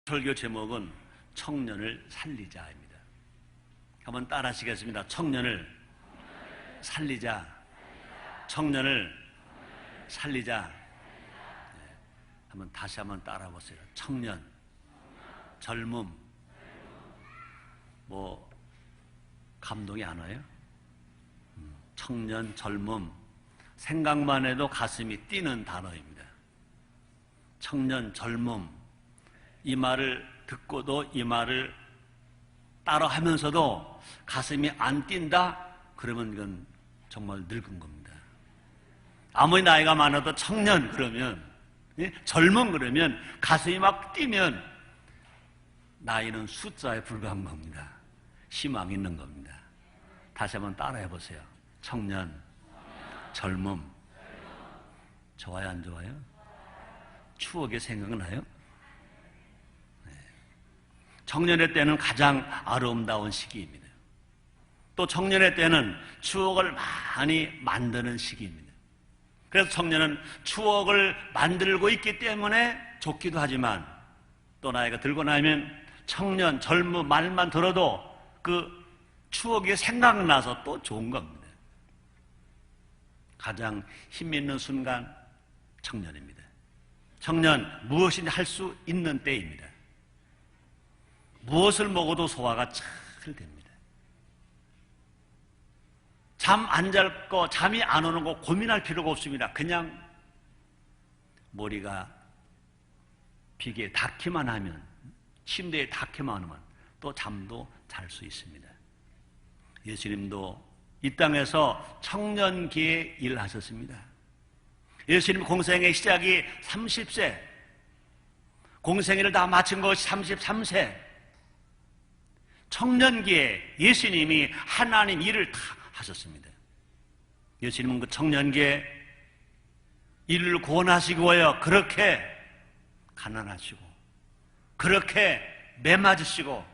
설교 제목은 청년을 살리자입니다. 한번 따라 하시겠습니다. 청년을 살리자. 청년을 살리자. 네. 다시 한번 따라 보세요. 청년, 젊음. 뭐 감동이 안 와요? 청년, 젊음. 생각만 해도 가슴이 뛰는 단어입니다. 청년, 젊음. 이 말을 듣고도 이 말을 따라 하면서도 가슴이 안 뛴다? 그러면 이건 정말 늙은 겁니다. 아무리 나이가 많아도 청년 그러면, 젊음 그러면, 가슴이 막 뛰면 나이는 숫자에 불과한 겁니다. 희망이 있는 겁니다. 다시 한번 따라해 보세요. 청년, 젊음. 좋아요, 안 좋아요? 추억이 생각나요? 청년의 때는 가장 아름다운 시기입니다. 또 청년의 때는 추억을 많이 만드는 시기입니다. 그래서 청년은 추억을 만들고 있기 때문에 좋기도 하지만 또 나이가 들고 나면 청년, 젊은 말만 들어도 그 추억이 생각나서 또 좋은 겁니다. 가장 힘있는 순간 청년입니다. 청년, 무엇이든지 할 수 있는 때입니다. 무엇을 먹어도 소화가 잘 됩니다. 잠 안 잘 거, 잠이 안 오는 거 고민할 필요가 없습니다. 그냥 머리가 비계에 닿기만 하면, 침대에 닿기만 하면 또 잠도 잘 수 있습니다. 예수님도 이 땅에서 청년기에 일하셨습니다. 예수님 공생의 시작이 30세, 공생애를 다 마친 것이 33세, 청년기에 예수님이 하나님 일을 다 하셨습니다. 예수님은 그 청년기에 일을 구원하시고요, 그렇게 가난하시고, 그렇게 매맞으시고,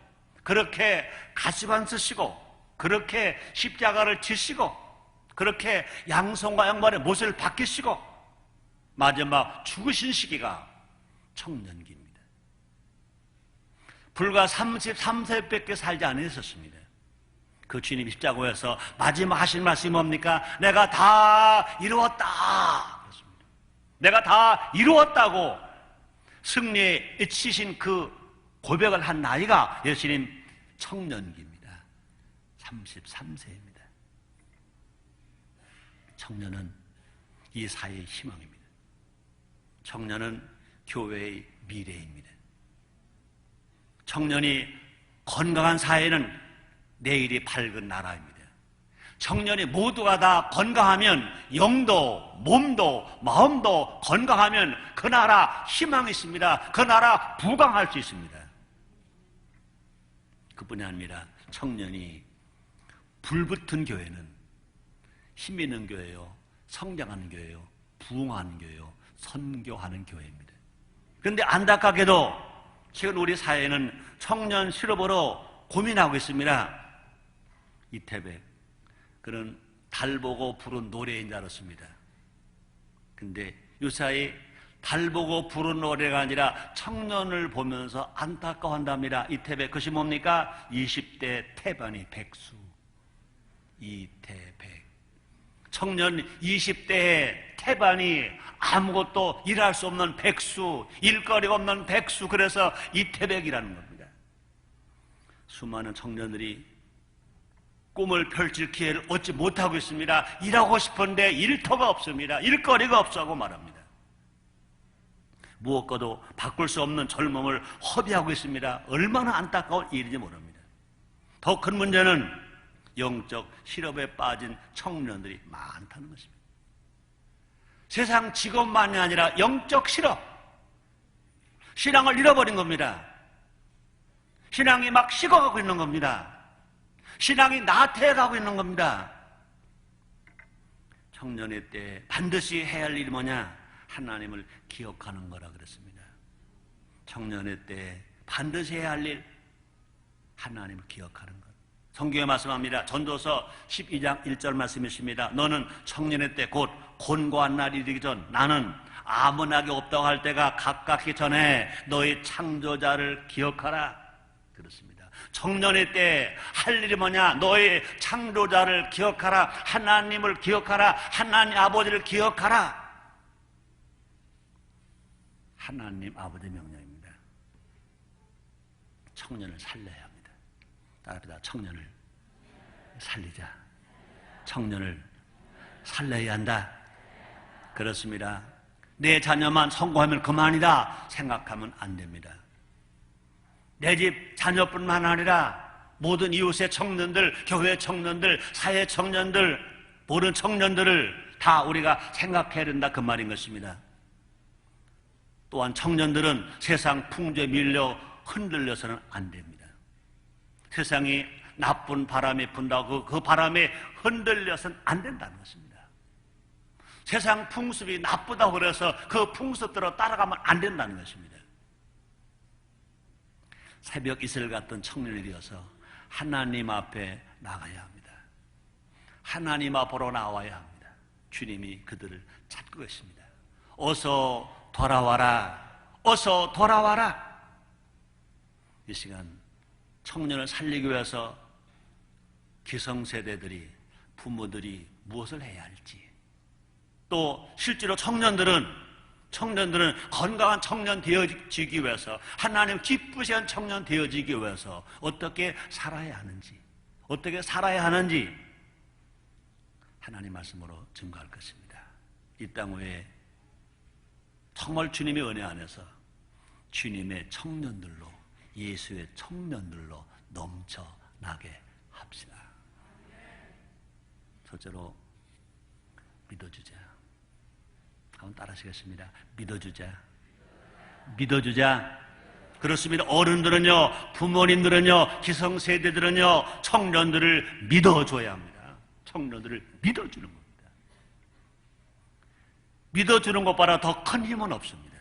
그렇게 가시관 쓰시고, 그렇게 십자가를 지시고, 그렇게 양손과 양발의 못을 박히시고 마지막 죽으신 시기가 청년기입니다. 불과 33세밖에 살지 않으셨습니다. 그 주님이 십자가에서 마지막 하신 말씀이 뭡니까? 내가 다 이루었다. 그렇습니다. 내가 다 이루었다고 승리에 치신 그 고백을 한 나이가 예수님 청년기입니다. 33세입니다. 청년은 이 사회의 희망입니다. 청년은 교회의 미래입니다. 청년이 건강한 사회는 내일이 밝은 나라입니다. 청년이 모두가 다 건강하면 영도, 몸도, 마음도 건강하면 그 나라 희망이 있습니다. 그 나라 부강할 수 있습니다. 그뿐이 아니라 청년이 불붙은 교회는 힘 있는 교회요, 성장하는 교회요, 부흥하는 교회요, 선교하는 교회입니다. 그런데 안타깝게도 최근 우리 사회는 청년 실업으로 고민하고 있습니다. 이태백, 그런 달 보고 부른 노래인 줄 알았습니다. 근데 요사이 달 보고 부른 노래가 아니라 청년을 보면서 안타까워한답니다. 이태백, 그것이 뭡니까? 20대 태반이 백수. 이태백. 청년 20대의 태반이 아무것도 일할 수 없는 백수, 일거리가 없는 백수, 그래서 이태백이라는 겁니다. 수많은 청년들이 꿈을 펼칠 기회를 얻지 못하고 있습니다. 일하고 싶은데 일터가 없습니다. 일거리가 없다고 말합니다. 무엇과도 바꿀 수 없는 젊음을 허비하고 있습니다. 얼마나 안타까운 일인지 모릅니다. 더 큰 문제는 영적 실업에 빠진 청년들이 많다는 것입니다. 세상 직업만이 아니라 영적 실업, 신앙을 잃어버린 겁니다. 신앙이 막 식어가고 있는 겁니다. 신앙이 나태해가고 있는 겁니다. 청년의 때 반드시 해야 할 일이 뭐냐? 하나님을 기억하는 거라 그랬습니다. 청년의 때 반드시 해야 할 일, 하나님을 기억하는 것. 성경에 말씀합니다. 전도서 12장 1절 말씀이십니다. 너는 청년의 때 곧 곤고한 날이 이르기 전 나는 아무나게 없다고 할 때가 가깝기 전에 너희 창조자를 기억하라. 그렇습니다. 청년의 때 할 일이 뭐냐? 너희 창조자를 기억하라. 하나님을 기억하라. 하나님 아버지를 기억하라. 하나님 아버지 명령입니다. 청년을 살려야 합니다. 따라합니다. 청년을 살리자. 청년을 살려야 한다. 그렇습니다. 내 자녀만 성공하면 그만이다 생각하면 안 됩니다. 내 집 자녀뿐만 아니라 모든 이웃의 청년들, 교회 청년들, 사회 청년들, 모든 청년들을 다 우리가 생각해야 된다 그 말인 것입니다. 또한 청년들은 세상 풍조에 밀려 흔들려서는 안 됩니다. 세상이 나쁜 바람이 분다고 그 바람에 흔들려서는 안 된다는 것입니다. 세상 풍습이 나쁘다고 그래서 그 풍습대로 따라가면 안 된다는 것입니다. 새벽 이슬 같은 청년이 되어서 하나님 앞에 나가야 합니다. 하나님 앞으로 나와야 합니다. 주님이 그들을 찾고 계십니다. 어서 돌아와라. 어서 돌아와라. 이 시간 청년을 살리기 위해서 기성세대들이, 부모들이 무엇을 해야 할지, 또 실제로 청년들은 건강한 청년 되어지기 위해서, 하나님 기쁘시는 청년 되어지기 위해서 어떻게 살아야 하는지 하나님 말씀으로 증거할 것입니다. 이 땅 위에 정말 주님의 은혜 안에서 주님의 청년들로, 예수의 청년들로 넘쳐나게 합시다. 첫째로 믿어주자. 한번 따라하시겠습니다. 믿어주자. 그렇습니다. 어른들은요, 부모님들은요, 기성세대들은요, 청년들을 믿어줘야 합니다. 청년들을 믿어주는 겁니다. 믿어주는 것보다 더 큰 힘은 없습니다.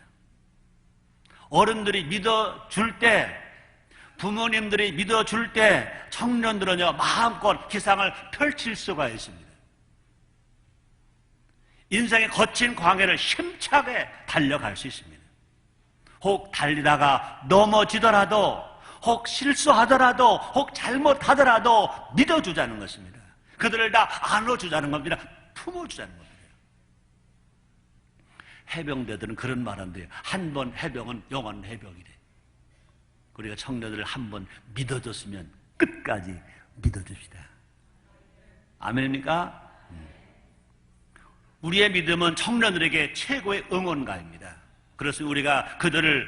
어른들이 믿어줄 때, 부모님들이 믿어줄 때 청년들은요, 마음껏 기상을 펼칠 수가 있습니다. 인생의 거친 광야를 힘차게 달려갈 수 있습니다. 혹 달리다가 넘어지더라도, 혹 실수하더라도, 혹 잘못하더라도 믿어주자는 것입니다. 그들을 다 안아주자는 겁니다. 품어주자는 겁니다. 해병대들은 그런 말 한대요. 한 번 해병은 영원 해병이래. 우리가 청년들을 한 번 믿어줬으면 끝까지 믿어줍시다. 아멘입니까? 우리의 믿음은 청년들에게 최고의 응원가입니다. 그래서 우리가 그들을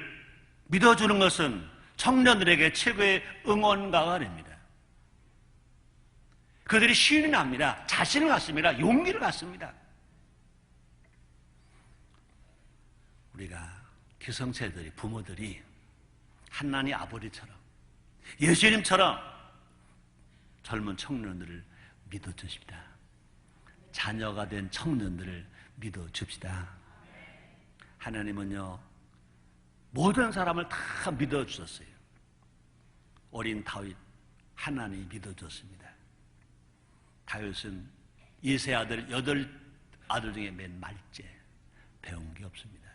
믿어주는 것은 청년들에게 최고의 응원가가 됩니다. 그들이 신이 납니다. 자신을 갖습니다. 용기를 갖습니다. 우리가 기성세들이, 부모들이 하나님 아버지처럼, 예수님처럼 젊은 청년들을 믿어주십니다. 자녀가 된 청년들을 믿어줍시다. 하나님은요, 모든 사람을 다 믿어주셨어요. 어린 다윗, 하나님이 믿어줬습니다. 다윗은 이세 아들, 8아들 중에 맨 말째, 배운 게 없습니다.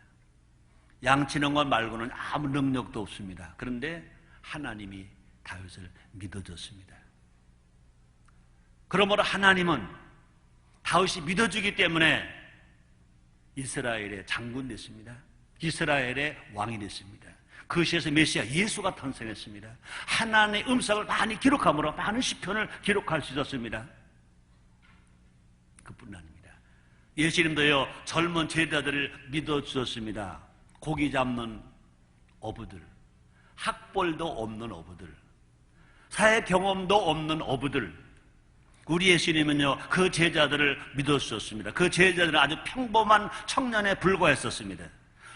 양치는 것 말고는 아무 능력도 없습니다. 그런데 하나님이 다윗을 믿어줬습니다. 그러므로 하나님은 다윗이 믿어주기 때문에 이스라엘의 장군 됐습니다. 이스라엘의 왕이 됐습니다. 그 시에서 메시아 예수가 탄생했습니다. 하나님의 음성을 많이 기록함으로 많은 시편을 기록할 수 있었습니다. 그뿐 아닙니다. 예수님도요, 젊은 제자들을 믿어주셨습니다. 고기 잡는 어부들, 학벌도 없는 어부들, 사회 경험도 없는 어부들, 우리 예수님은요, 그 제자들을 믿어주셨습니다. 그 제자들은 아주 평범한 청년에 불과했었습니다.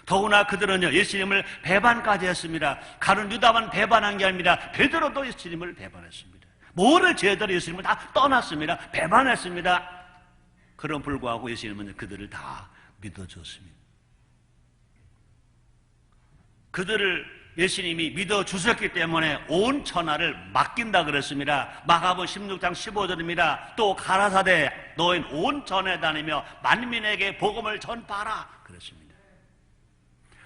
더구나 그들은요, 예수님을 배반까지 했습니다. 가룟 유다만 배반한 게 아닙니다. 베드로도 예수님을 배반했습니다. 모든 제자들이 예수님을 다 떠났습니다. 배반했습니다. 그럼 불구하고 예수님은 그들을 다 믿어주었습니다. 그들을 예수님이 믿어주셨기 때문에 온 천하를 맡긴다 그랬습니다. 마가복음 16장 15절입니다. 또 가라사대 너희는 온 전에 다니며 만민에게 복음을 전파하라 그랬습니다.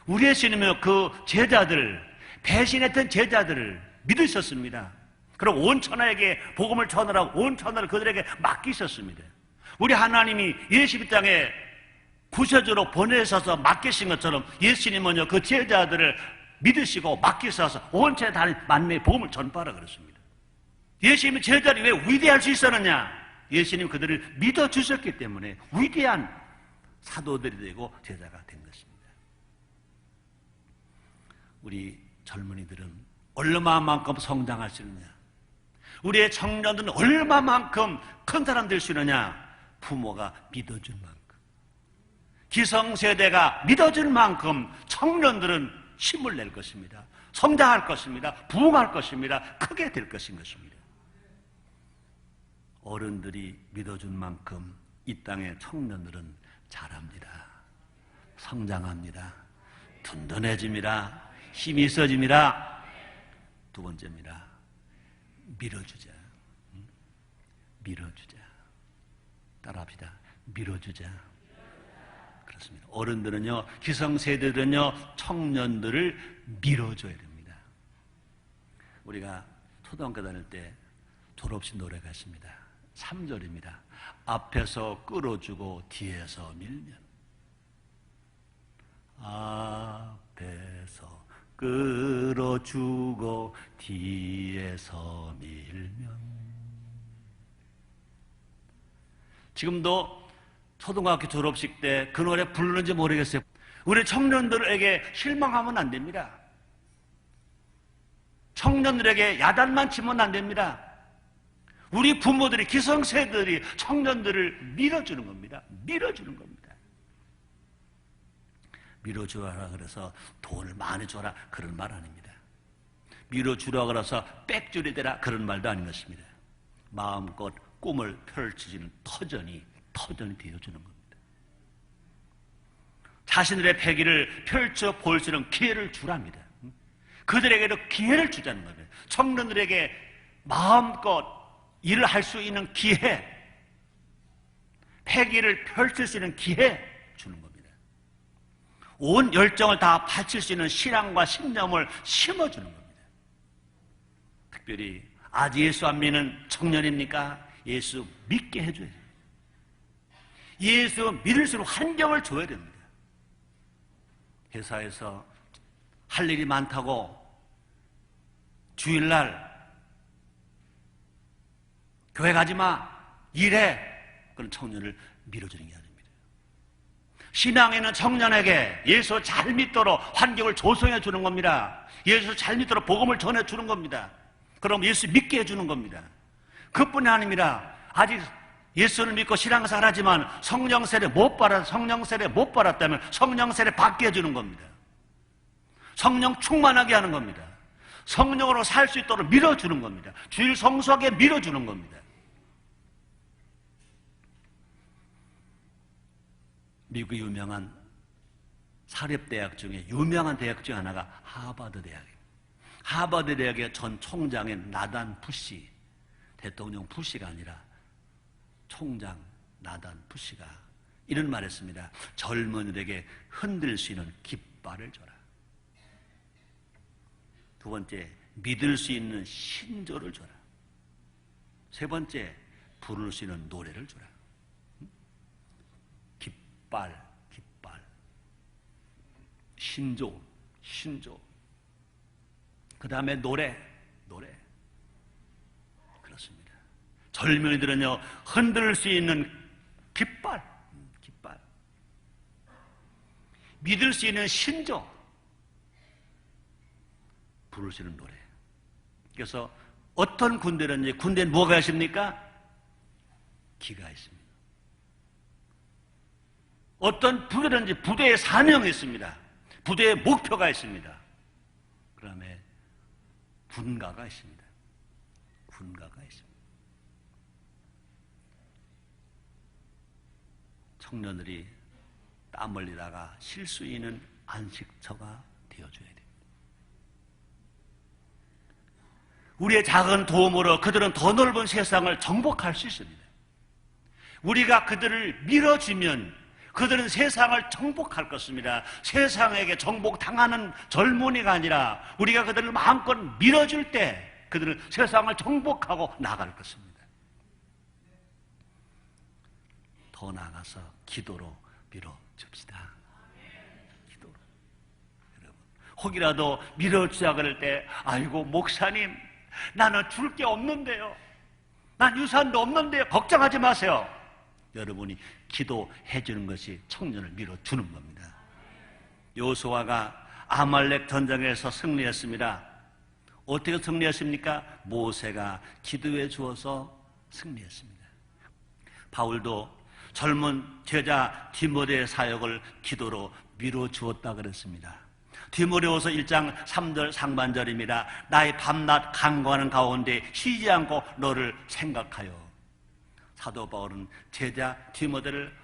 우리 예수님은 그 제자들, 배신했던 제자들을 믿으셨습니다. 그리고 온 천하에게 복음을 전하라고 온 천하를 그들에게 맡기셨습니다. 우리 하나님이 예수 이 땅에 구세주로 보내셔서 맡기신 것처럼 예수님은요 그 제자들을 믿으시고 맡기셔서 온 천하에 다른 만민의 복음을 전파하라 그랬습니다. 예수님이 제자들이 왜 위대할 수 있었느냐? 예수님 그들을 믿어주셨기 때문에 위대한 사도들이 되고 제자가 된 것입니다. 우리 젊은이들은 얼마만큼 성장할 수 있느냐? 우리의 청년들은 얼마만큼 큰 사람 될 수 있느냐? 부모가 믿어줄 만큼, 기성세대가 믿어줄 만큼 청년들은 힘을 낼 것입니다. 성장할 것입니다. 부흥할 것입니다. 크게 될 것인 것입니다. 어른들이 믿어준 만큼 이 땅의 청년들은 자랍니다. 성장합니다. 든든해집니다. 힘이 있어집니다. 두 번째입니다. 밀어주자. 밀어주자. 따라합시다. 밀어주자. 그렇습니다. 어른들은요, 기성세대들은요, 청년들을 밀어줘야 됩니다. 우리가 초등학교 다닐 때 졸업식 노래가 있습니다. 3절입니다. 앞에서 끌어주고 뒤에서 밀면. 앞에서 끌어주고 뒤에서 밀면. 지금도 초등학교 졸업식 때 그 노래 부르는지 모르겠어요. 우리 청년들에게 실망하면 안 됩니다. 청년들에게 야단만 치면 안 됩니다. 우리 부모들이, 기성세들이 청년들을 밀어주는 겁니다. 밀어주는 겁니다. 밀어주라 그래서 돈을 많이 줘라 그런 말 아닙니다. 밀어주라 그래서 빽줄이 되라 그런 말도 아닌 것입니다. 마음껏 꿈을 펼치지는 터전이 되어주는 겁니다. 자신들의 패기를 펼쳐 볼 수 있는 기회를 주랍니다. 그들에게도 기회를 주자는 겁니다. 청년들에게 마음껏 일을 할 수 있는 기회, 패기를 펼칠 수 있는 기회 주는 겁니다. 온 열정을 다 바칠 수 있는 신앙과 신념을 심어주는 겁니다. 특별히 아직 예수 안 믿는 청년입니까? 예수 믿게 해줘야 돼요. 예수 믿을 수 있는 환경을 줘야 됩니다. 회사에서 할 일이 많다고 주일날 교회 가지 마, 일해. 그런 청년을 밀어주는 게 아닙니다. 신앙에 있는 청년에게 예수 잘 믿도록 환경을 조성해 주는 겁니다. 예수 잘 믿도록 복음을 전해 주는 겁니다. 그럼 예수 믿게 해주는 겁니다. 그뿐이 아닙니다. 아직 예수를 믿고 신앙생활 하지만 성령 세례 못 받았다면 성령 세례 받게 해주는 겁니다. 성령 충만하게 하는 겁니다. 성령으로 살 수 있도록 밀어주는 겁니다. 주일 성수하게 밀어주는 겁니다. 미국의 유명한 사립대학 중에 유명한 대학 중 하나가 하버드 대학이에요. 하버드 대학의 전 총장인 나단 부시, 대통령 부시가 아니라 총장 나단 부시가 이런 말 했습니다. 젊은이들에게 흔들 수 있는 깃발을 줘라. 두 번째, 믿을 수 있는 신조를 줘라. 세 번째, 부를 수 있는 노래를 줘라. 깃발, 신조. 그 다음에 노래. 그렇습니다. 젊은이들은요, 흔들 수 있는 깃발. 믿을 수 있는 신조. 부를 수 있는 노래. 그래서 어떤 군대든지 군대는 뭐가 있습니까? 기가 있습니다. 어떤 부대든지 부대의 사명이 있습니다. 부대의 목표가 있습니다. 그 다음에 군가가 있습니다. 청년들이 땀 흘리다가 쉴 수 있는 안식처가 되어줘야 됩니다. 우리의 작은 도움으로 그들은 더 넓은 세상을 정복할 수 있습니다. 우리가 그들을 밀어주면 그들은 세상을 정복할 것입니다. 세상에게 정복당하는 젊은이가 아니라 우리가 그들을 마음껏 밀어줄 때 그들은 세상을 정복하고 나갈 것입니다. 더 나아가서 기도로 밀어줍시다. 기도로. 여러분, 혹이라도 밀어주자 그럴 때 아이고 목사님 나는 줄 게 없는데요, 난 유산도 없는데요, 걱정하지 마세요. 여러분이 기도해 주는 것이 청년을 밀어주는 겁니다. 여호수아가 아말렉 전쟁에서 승리했습니다. 어떻게 승리했습니까? 모세가 기도해 주어서 승리했습니다. 바울도 젊은 제자 디모데의 사역을 기도로 밀어주었다 그랬습니다. 디모데후서 1장 3절 상반절입니다. 나의 밤낮 간구하는 가운데 쉬지 않고 너를 생각하여. 사도 바울은 제자 디모데를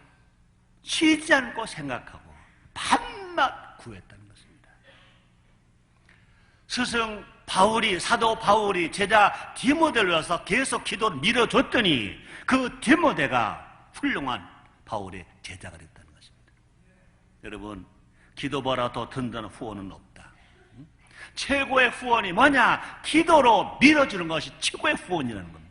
쉬지 않고 생각하고 밤낮 구했다는 것입니다. 스승 바울이, 사도 바울이 제자 디모데를 위해서 계속 기도를 밀어줬더니 그 디모데가 훌륭한 바울의 제자가 됐다는 것입니다. 여러분, 기도보다 더 든든한 후원은 없다. 최고의 후원이 뭐냐? 기도로 밀어주는 것이 최고의 후원이라는 겁니다.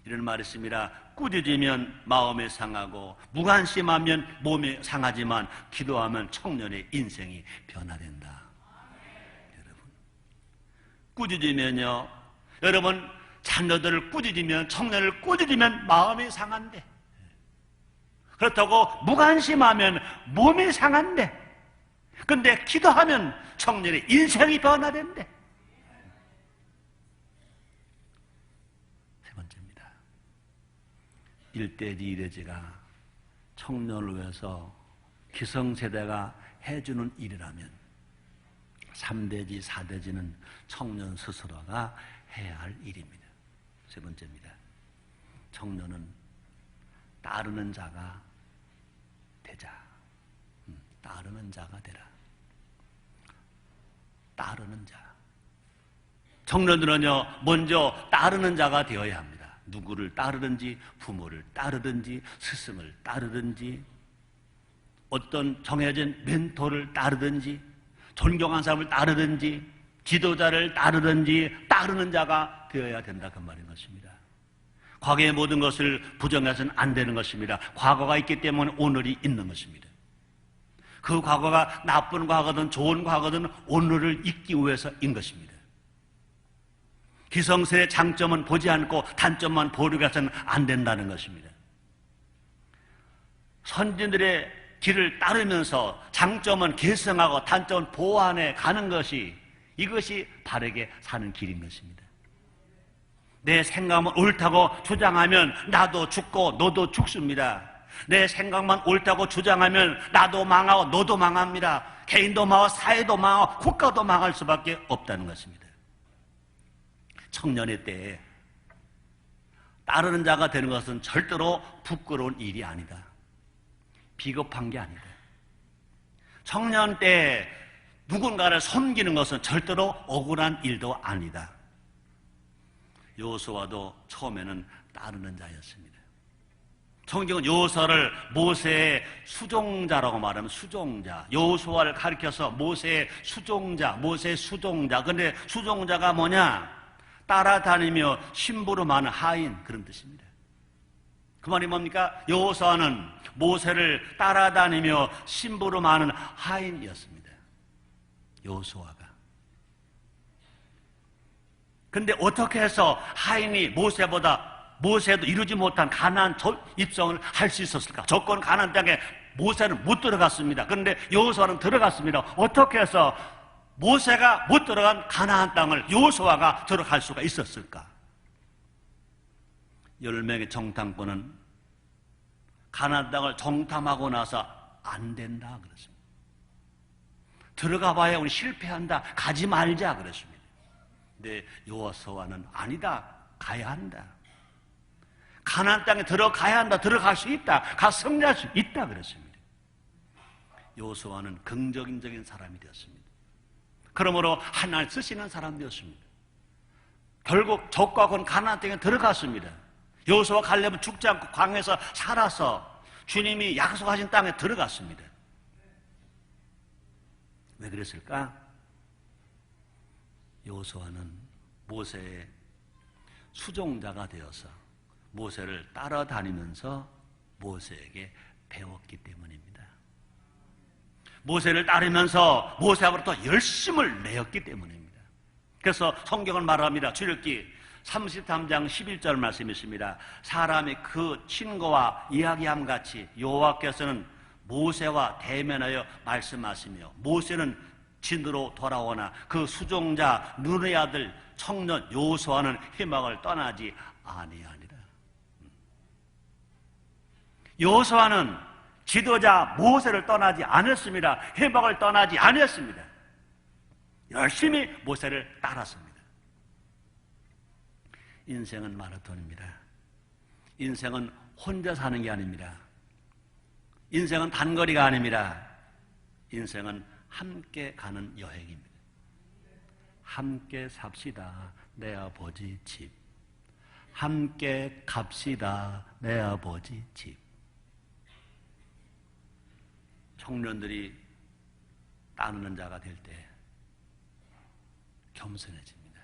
이런 말이 있습니다. 꾸짖으면 마음이 상하고 무관심하면 몸이 상하지만 기도하면 청년의 인생이 변화된다. 여러분, 꾸짖으면요, 여러분 자녀들을 꾸짖으면, 청년을 꾸짖으면 마음이 상한대. 그렇다고 무관심하면 몸이 상한대. 근데 기도하면 청년의 인생이 변화된대. 세 번째입니다. 1대지 2대지가 청년을 위해서 기성세대가 해주는 일이라면 3대지 4대지는 청년 스스로가 해야 할 일입니다. 세 번째입니다. 청년은 따르는 자가 되자. 따르는 자가 되라. 따르는 자. 청년들은요, 먼저 따르는 자가 되어야 합니다. 누구를 따르든지, 부모를 따르든지, 스승을 따르든지, 어떤 정해진 멘토를 따르든지, 존경한 사람을 따르든지, 지도자를 따르든지 따르는 자가 되어야 된다, 그 말인 것입니다. 과거의 모든 것을 부정해서는 안 되는 것입니다. 과거가 있기 때문에 오늘이 있는 것입니다. 그 과거가 나쁜 과거든 좋은 과거든 오늘을 잊기 위해서인 것입니다. 기성세의 장점은 보지 않고 단점만 보려고 해서는 안 된다는 것입니다. 선진들의 길을 따르면서 장점은 계승하고 단점은 보완해 가는 것이, 이것이 바르게 사는 길인 것입니다. 내 생각만 옳다고 주장하면 나도 죽고 너도 죽습니다. 내 생각만 옳다고 주장하면 나도 망하고 너도 망합니다. 개인도 망하고 사회도 망하고 국가도 망할 수밖에 없다는 것입니다. 청년의 때에 따르는 자가 되는 것은 절대로 부끄러운 일이 아니다. 비겁한 게 아니다. 청년 때에 누군가를 섬기는 것은 절대로 억울한 일도 아니다. 여호수아도 처음에는 따르는 자였습니다. 성경은 여호수아를 모세의 수종자라고 말하면 수종자, 여호수아를 가리켜서 모세의 수종자, 모세의 수종자. 근데 수종자가 뭐냐? 따라다니며 심부름 많은 하인, 그런 뜻입니다. 그 말이 뭡니까? 여호수아는 모세를 따라다니며 심부름 많은 하인이었습니다. 여호수아가. 근데 어떻게 해서 하인이 모세도 이루지 못한 가나안 입성을 할 수 있었을까? 조건 가나안 땅에 모세는 못 들어갔습니다. 그런데 여호수아는 들어갔습니다. 어떻게 해서 모세가 못 들어간 가나안 땅을 여호수아가 들어갈 수가 있었을까? 10명의 정탐꾼은 가나안 땅을 정탐하고 나서 안 된다 그랬습니다. 들어가 봐야 우리 실패한다, 가지 말자 그랬습니다. 근데 여호수아는 아니다, 가야 한다. 가나안 땅에 들어가야 한다, 들어갈 수 있다, 가 승리할 수 있다 그랬습니다. 여호수아는 긍정적인 사람이 되었습니다. 그러므로 하나님을 쓰시는 사람 되었습니다. 결국 적과 건 가나안 땅에 들어갔습니다. 여호수아 갈렙은 죽지 않고 광야에서 살아서 주님이 약속하신 땅에 들어갔습니다. 왜 그랬을까? 여호수아는 모세의 수종자가 되어서 모세를 따라다니면서 모세에게 배웠기 때문입니다. 모세를 따르면서 모세하고부터 열심을 내었기 때문입니다. 그래서 성경은 말합니다. 출애굽기 33장 11절 말씀이 있습니다. 사람이 그 친구와 이야기함 같이 여호와께서는 모세와 대면하여 말씀하시며 모세는 진으로 돌아오나 그 수종자 눈의 아들 청년 여호수아는 희망을 떠나지 아니하니라. 여호수아는 지도자 모세를 떠나지 않았습니다. 희망을 떠나지 않았습니다. 열심히 모세를 따랐습니다. 인생은 마라톤입니다. 인생은 혼자 사는 게 아닙니다. 인생은 단거리가 아닙니다. 인생은 함께 가는 여행입니다. 함께 삽시다 내 아버지 집. 함께 갑시다 내 아버지 집. 청년들이 따르는 자가 될 때 겸손해집니다.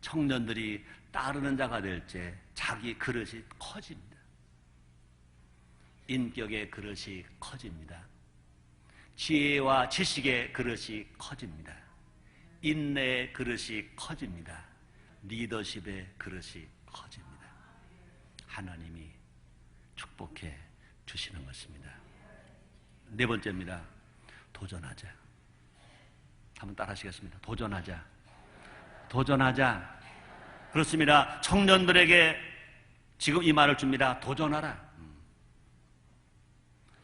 청년들이 따르는 자가 될 때 자기 그릇이 커집니다. 인격의 그릇이 커집니다. 지혜와 지식의 그릇이 커집니다. 인내의 그릇이 커집니다. 리더십의 그릇이 커집니다. 하나님이 축복해 주시는 것입니다. 네 번째입니다. 도전하자. 한번 따라 하시겠습니다. 도전하자. 도전하자. 그렇습니다. 청년들에게 지금 이 말을 줍니다. 도전하라.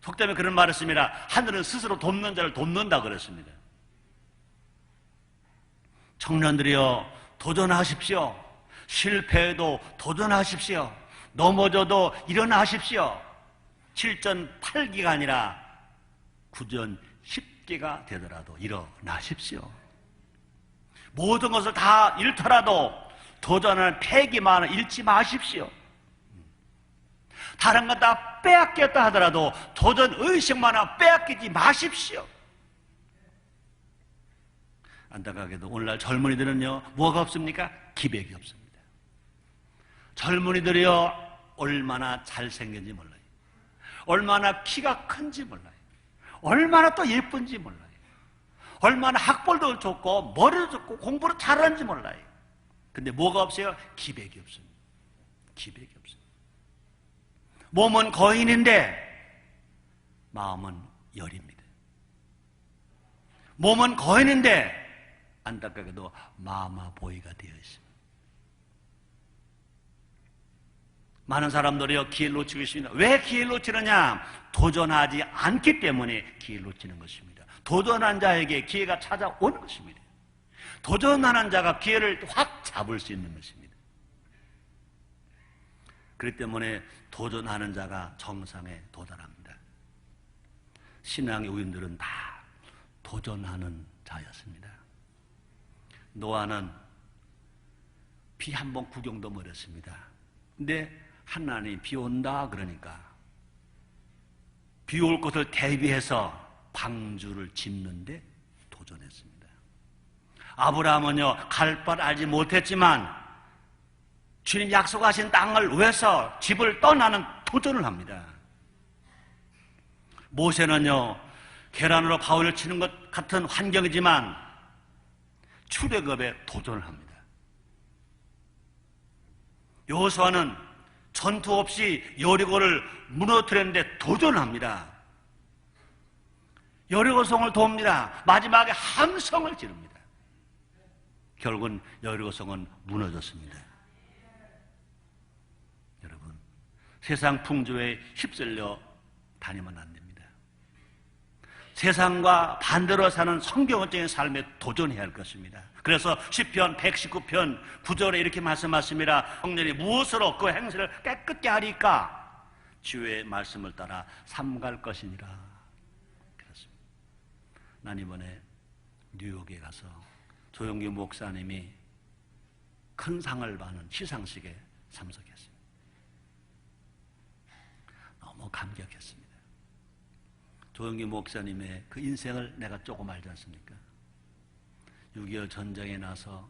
속담에 그런 말을 씁니다. 하늘은 스스로 돕는 자를 돕는다 그랬습니다. 청년들이여 도전하십시오. 실패해도 도전하십시오. 넘어져도 일어나십시오. 7전 8기가 아니라 9전 10기가 되더라도 일어나십시오. 모든 것을 다 잃더라도 도전하는 패기만을 잃지 마십시오. 다른 것 다 빼앗겼다 하더라도 도전 의식만은 빼앗기지 마십시오. 안타깝게도 오늘날 젊은이들은요 뭐가 없습니까? 기백이 없습니다. 젊은이들이요 얼마나 잘생겼는지 몰라요. 얼마나 키가 큰지 몰라요. 얼마나 또 예쁜지 몰라요. 얼마나 학벌도 좋고 머리도 좋고 공부를 잘하는지 몰라요. 근데 뭐가 없어요? 기백이 없습니다. 기백이 없습니다. 몸은 거인인데 마음은 열입니다. 몸은 거인인데 안타깝게도 마마보이가 되어 있습니다. 많은 사람들이요 기회를 놓치고 있습니다. 왜 기회를 놓치느냐? 도전하지 않기 때문에 기회를 놓치는 것입니다. 도전한 자에게 기회가 찾아오는 것입니다. 도전하는 자가 기회를 확 잡을 수 있는 것입니다. 그렇기 때문에 도전하는 자가 정상에 도달합니다. 신앙의 우인들은 다 도전하는 자였습니다. 노아는 비 한 번 구경도 못했습니다. 근데 하나님이 비 온다 그러니까 비 올 것을 대비해서 방주를 짓는데 도전했습니다. 아브라함은요 갈 바를 알지 못했지만 주님 약속하신 땅을 위해서 집을 떠나는 도전을 합니다. 모세는요 계란으로 바위를 치는 것 같은 환경이지만 출애굽에 도전을 합니다. 여호수아는 전투 없이 여리고를 무너뜨렸는데 도전을 합니다. 여리고성을 돕니다. 마지막에 함성을 지릅니다. 결국은 여리고성은 무너졌습니다. 여러분, 세상 풍조에 휩쓸려 다니면 안 됩니다. 세상과 반대로 사는 성경적인 삶에 도전해야 할 것입니다. 그래서 시편 119편 9절에 이렇게 말씀하십니다. 성령이 무엇으로 그 행실을 깨끗게 하리까? 주의 말씀을 따라 삼갈 것이니라. 그렇습니다. 난 이번에 뉴욕에 가서 조용기 목사님이 큰 상을 받는 시상식에 참석했습니다. 너무 너무 감격했습니다. 조영기 목사님의 그 인생을 내가 조금 알지 않습니까? 6.25 전쟁에 나서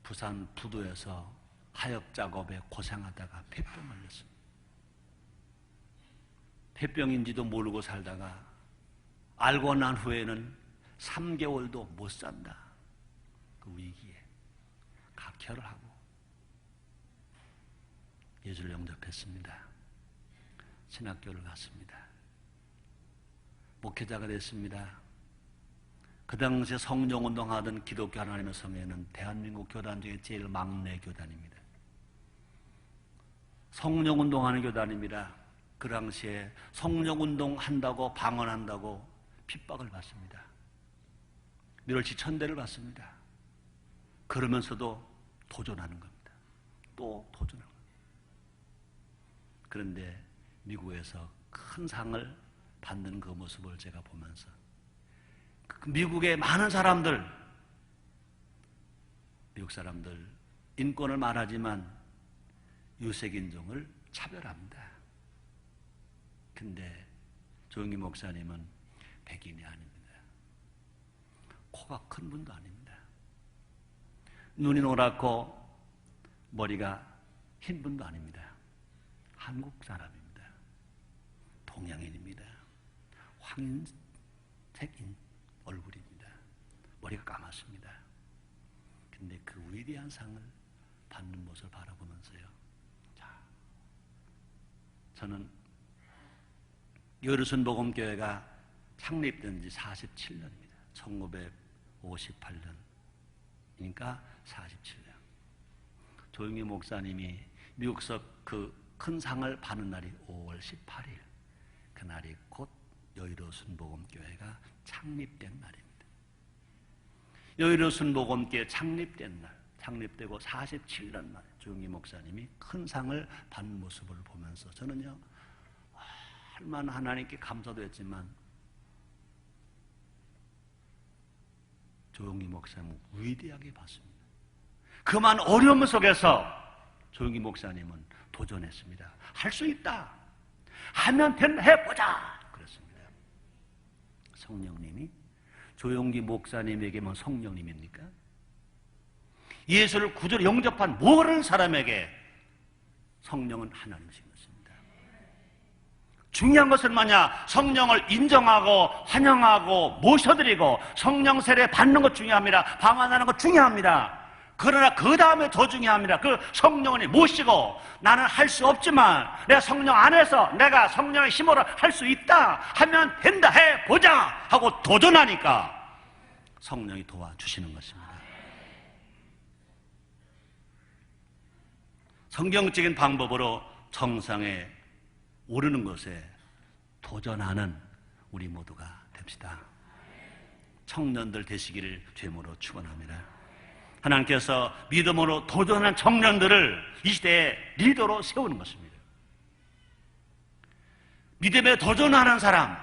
부산 부두에서 하역 작업에 고생하다가 폐병 걸렸습니다. 폐병인지도 모르고 살다가 알고 난 후에는 3개월도 못 산다. 그 위기에 각혈을 하고 예수를 영접했습니다. 신학교를 갔습니다. 목회자가 됐습니다. 그 당시에 성령운동하던 기독교 하나님의 성회는 대한민국 교단 중에 제일 막내 교단입니다. 성령운동하는 교단입니다. 그 당시에 성령운동한다고 방언한다고 핍박을 받습니다. 멸치 천대를 받습니다. 그러면서도 도전하는 겁니다. 또 도전하는 겁니다. 그런데 미국에서 큰 상을 받는 그 모습을 제가 보면서 미국의 많은 사람들, 미국 사람들 인권을 말하지만 유색인종을 차별합니다. 근데 조영기 목사님은 백인이 아닙니다. 코가 큰 분도 아닙니다. 눈이 노랗고 머리가 흰 분도 아닙니다. 한국 사람입니다. 동양인입니다. 황인색인 얼굴입니다. 머리가 까맣습니다. 근데 그 위대한 상을 받는 모습을 바라보면서요. 자, 저는 여르순복음교회가 창립된 지 47년입니다. 1958년이니까 47년. 조영기 목사님이 미국서 그 큰 상을 받는 날이 5월 18일. 그날이 곧 여의도 순복음교회가 창립된 날입니다. 여의도 순복음교회 창립된 날, 창립되고 47년 만에 조영기 목사님이 큰 상을 받는 모습을 보면서 저는요, 얼마나 하나님께 감사도 했지만 조영기 목사님은 위대하게 봤습니다. 그만 어려움 속에서 조영기 목사님은 도전했습니다. 할 수 있다. 하면 된다. 해보자. 그랬습니다. 성령님이 조영기 목사님에게만 성령님입니까? 예수를 구주로 영접한 모든 사람에게 성령은 하나님이신 것입니다. 중요한 것은 뭐냐? 성령을 인정하고 환영하고 모셔드리고 성령 세례 받는 것 중요합니다. 방언하는 것 중요합니다. 그러나 그 다음에 더 중요합니다. 그 성령을 모시고 나는 할 수 없지만 내가 성령 안에서 내가 성령의 힘으로 할 수 있다 하면 된다. 해보자 하고 도전하니까 성령이 도와주시는 것입니다. 성경적인 방법으로 정상에 오르는 것에 도전하는 우리 모두가 됩시다. 청년들 되시기를 주님으로 축원합니다. 하나님께서 믿음으로 도전한 청년들을 이 시대에 리더로 세우는 것입니다. 믿음에 도전하는 사람,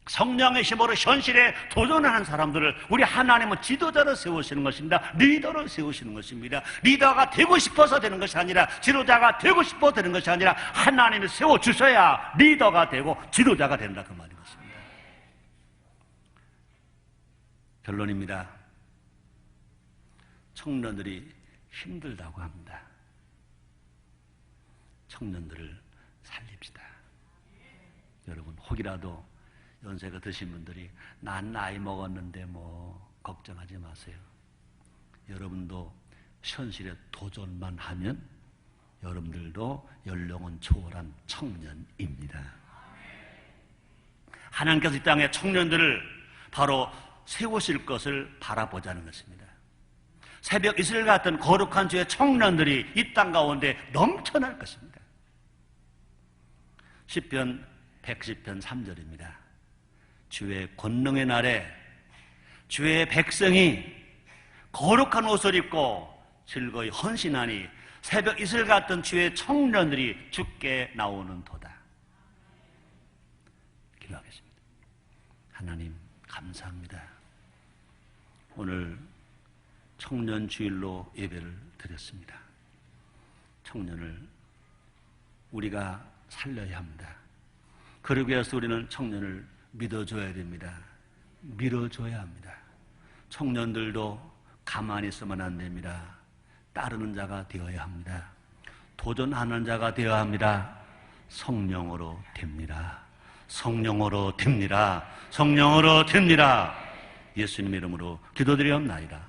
성령의 힘으로 현실에 도전하는 사람들을 우리 하나님은 지도자로 세우시는 것입니다. 리더로 세우시는 것입니다. 리더가 되고 싶어서 되는 것이 아니라 지도자가 되고 싶어 되는 것이 아니라 하나님이 세워주셔야 리더가 되고 지도자가 된다 그 말인 것입니다. 결론입니다. 청년들이 힘들다고 합니다. 청년들을 살립시다. 여러분 혹이라도 연세가 드신 분들이 난 나이 먹었는데 뭐 걱정하지 마세요. 여러분도 현실에 도전만 하면 여러분들도 연령은 초월한 청년입니다. 하나님께서 이 땅에 청년들을 바로 세우실 것을 바라보자는 것입니다. 새벽 이슬 같은 거룩한 주의 청년들이 이 땅 가운데 넘쳐날 것입니다. 시편 110편 3절입니다. 주의 권능의 날에 주의 백성이 거룩한 옷을 입고 즐거이 헌신하니 새벽 이슬 같은 주의 청년들이 주께 나오는 도다. 기도하겠습니다. 하나님 감사합니다. 오늘 청년 주일로 예배를 드렸습니다. 청년을 우리가 살려야 합니다. 그러기 위해서 우리는 청년을 믿어줘야 됩니다. 밀어줘야 합니다. 청년들도 가만히 있으면 안 됩니다. 따르는 자가 되어야 합니다. 도전하는 자가 되어야 합니다. 성령으로 됩니다. 성령으로 됩니다. 성령으로 됩니다. 예수님 이름으로 기도드리옵나이다.